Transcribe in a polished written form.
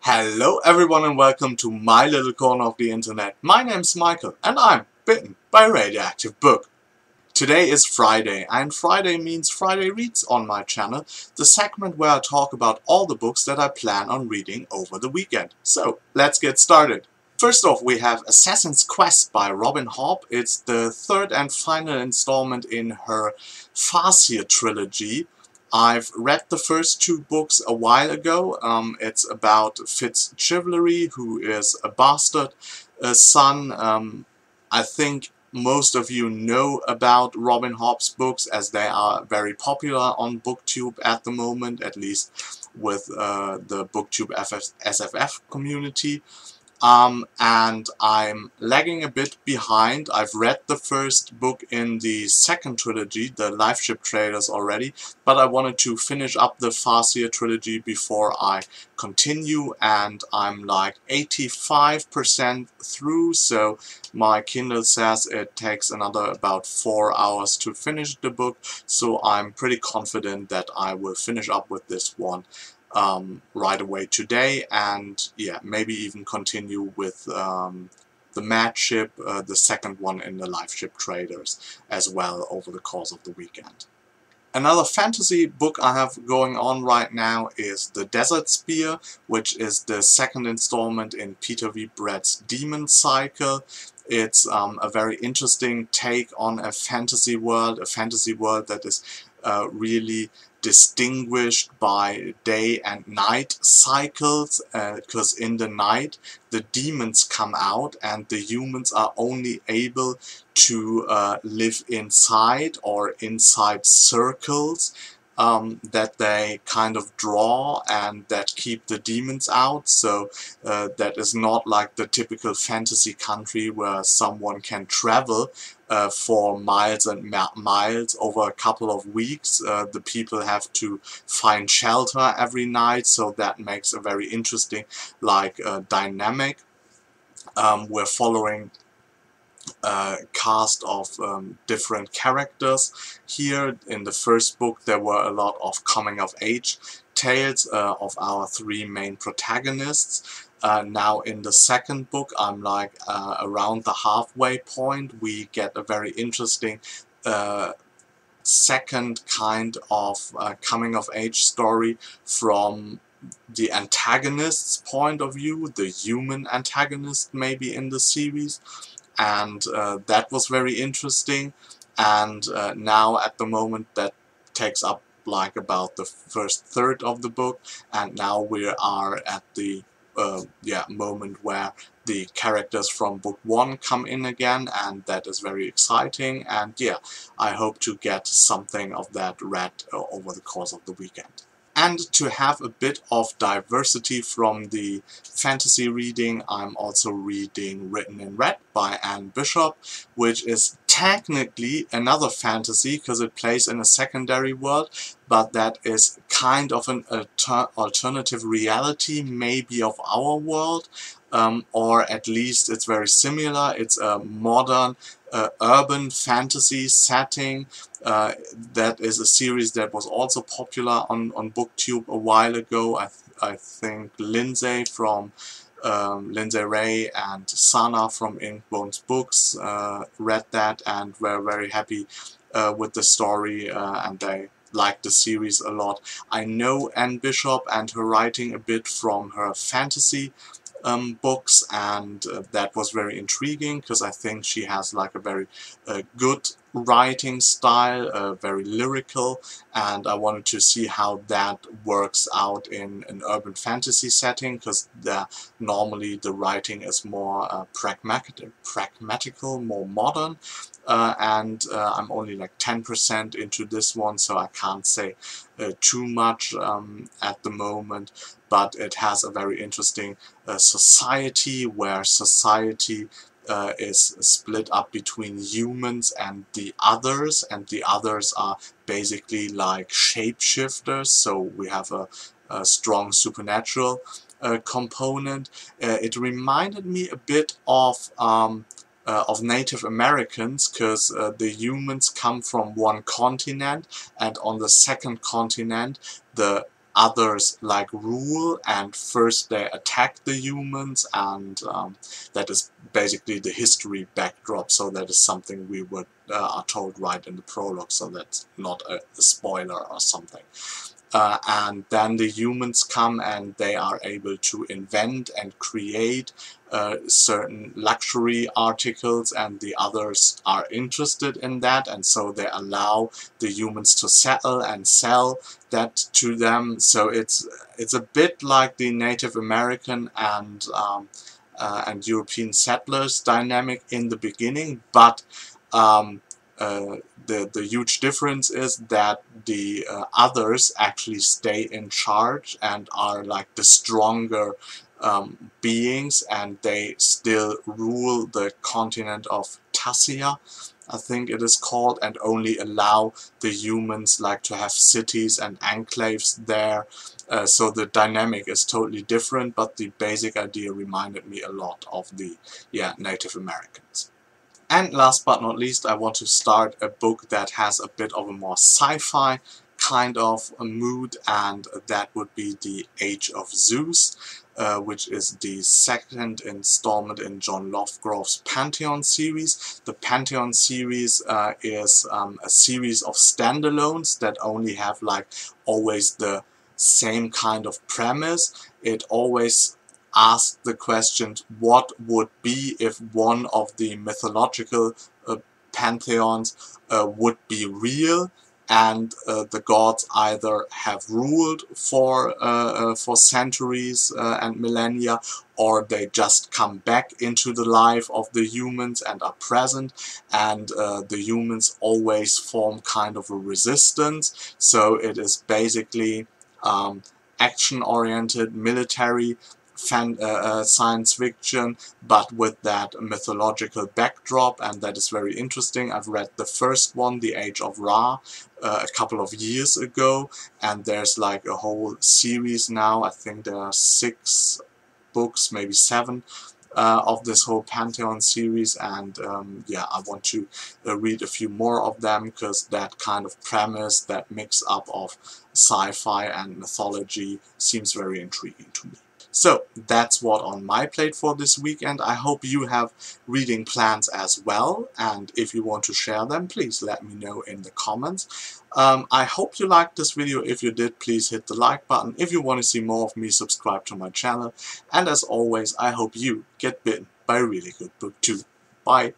Hello everyone and welcome to my little corner of the internet. My name's Michael and I'm bitten by a radioactive book. Today is Friday and Friday means Friday Reads on my channel, the segment where I talk about all the books that I plan on reading over the weekend. So let's get started. First off, we have Assassin's Quest by Robin Hobb. It's the third and final installment in her Farseer trilogy. I've read the first two books a while ago. It's about Fitz Chivalry, who is a bastard son. I think most of you know about Robin Hobb's books as they are very popular on BookTube at the moment, at least with the BookTube SFF community. And I'm lagging a bit behind. I've read the first book in the second trilogy, the Lifeship Traders, already, but I wanted to finish up the Farseer trilogy before I continue, and I'm like 85% through, so my Kindle says it takes another about 4 hours to finish the book, so I'm pretty confident that I will finish up with this one right away today, and yeah, maybe even continue with the Mad Ship, the second one in the Lifeship Traders, as well over the course of the weekend. Another fantasy book I have going on right now is The Desert Spear, which is the second installment in Peter V. Brett's Demon Cycle. It's a very interesting take on a fantasy world that is really distinguished by day and night cycles, because in the night the demons come out and the humans are only able to live inside or inside circles that they kind of draw and that keep the demons out. So that is not like the typical fantasy country where someone can travel for miles and miles over a couple of weeks. The people have to find shelter every night, so that makes a very interesting dynamic. We're following cast of different characters here. In the first book there were a lot of coming of age tales of our three main protagonists. Now in the second book I'm like around the halfway point. We get a very interesting second kind of coming of age story from the antagonist's point of view, the human antagonist maybe in the series, and that was very interesting. And now at the moment that takes up like about the first third of the book, and now we are at the moment where the characters from book one come in again, and that is very exciting. And yeah, I hope to get something of that read over the course of the weekend. And to have a bit of diversity from the fantasy reading, I'm also reading Written in Red by Anne Bishop, which is technically another fantasy because it plays in a secondary world, but that is kind of an alternative reality maybe of our world, or at least it's very similar. It's a modern urban fantasy setting. That is a series that was also popular on BookTube a while ago. I think Lindsay from Lindsay Ray and Sana from Inkbones Books read that and were very happy with the story, and they liked the series a lot. I know Anne Bishop and her writing a bit from her fantasy books, and that was very intriguing because I think she has like a very good writing style, very lyrical, and I wanted to see how that works out in an urban fantasy setting, because normally the writing is more pragmatical, more modern, and I'm only like 10% into this one, so I can't say too much at the moment, but it has a very interesting society where society is split up between humans and the others are basically like shapeshifters, so we have a strong supernatural component. It reminded me a bit of Native Americans, because the humans come from one continent, and on the second continent the others like rule, and first they attack the humans, and that is basically the history backdrop. So that is something we would are told right in the prologue, so that's not a spoiler or something. And then the humans come and they are able to invent and create certain luxury articles, and the others are interested in that, and so they allow the humans to settle and sell that to them. So it's a bit like the Native American and European settlers dynamic in the beginning, but the huge difference is that the others actually stay in charge and are like the stronger beings, and they still rule the continent of Tassia, I think it is called, and only allow the humans like to have cities and enclaves there. So the dynamic is totally different, but the basic idea reminded me a lot of the Native Americans. And last but not least, I want to start a book that has a bit of a more sci-fi kind of a mood, and that would be the Age of Zeus, which is the second installment in John Lovegrove's Pantheon series. The Pantheon series is a series of standalones that only have like always the same kind of premise. It always ask the question, what would be if one of the mythological pantheons would be real, and the gods either have ruled for centuries and millennia, or they just come back into the life of the humans and are present, and the humans always form kind of a resistance. So it is basically action-oriented military science fiction, but with that mythological backdrop, and that is very interesting. I've read the first one, The Age of Ra, a couple of years ago, and there's like a whole series now. I think there are 6 books, maybe 7, of this whole Pantheon series, and yeah, I want to read a few more of them, because that kind of premise, that mix up of sci-fi and mythology, seems very intriguing to me. So that's what on my plate for this weekend. I hope you have reading plans as well, and if you want to share them, please let me know in the comments. I hope you liked this video. If you did, please hit the like button. If you want to see more of me, subscribe to my channel. And as always, I hope you get bitten by a really good book too. Bye!